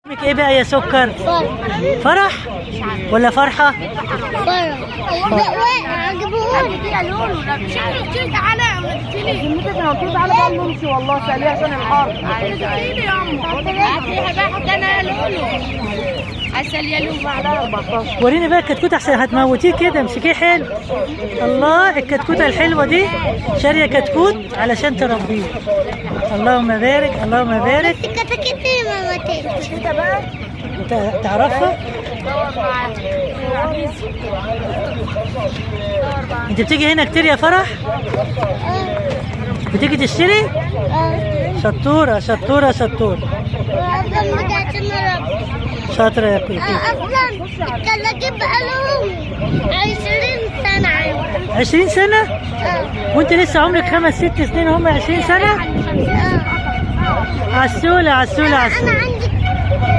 اسمك ايه بقى يا سكر؟ فرح ولا فرحة؟ فرح. لا جيبوهولي كده لولو. شكله تعالى تعالى بقى نمشي والله ساليه عشان الحر. كتير يا عم. هاتيها بقى حط انا لولو. عسل يا لولو. وريني بقى الكتكوت احسن هتموتيه كده، امسكيه حلو. الله الكتكوتة الحلوة دي شارية كتكوت علشان تربيه. اللهم بارك اللهم بارك. الكتاكيت دي ما ماتتش. كده بقى تعرفها؟ انت بتيجي هنا كتير يا فرح؟ بتيجي تشتري؟ شطورة شطورة شطورة. أصلا ما جاتش نربي. شاطرة يا كويكي. أصلا الكلاكيت بقالهم 20 سنة عندي. 20 سنة؟ وانت لسه عمرك 5 6 سنين، هم 20 سنة؟ عسولة عسولة عسولة. أنا عندي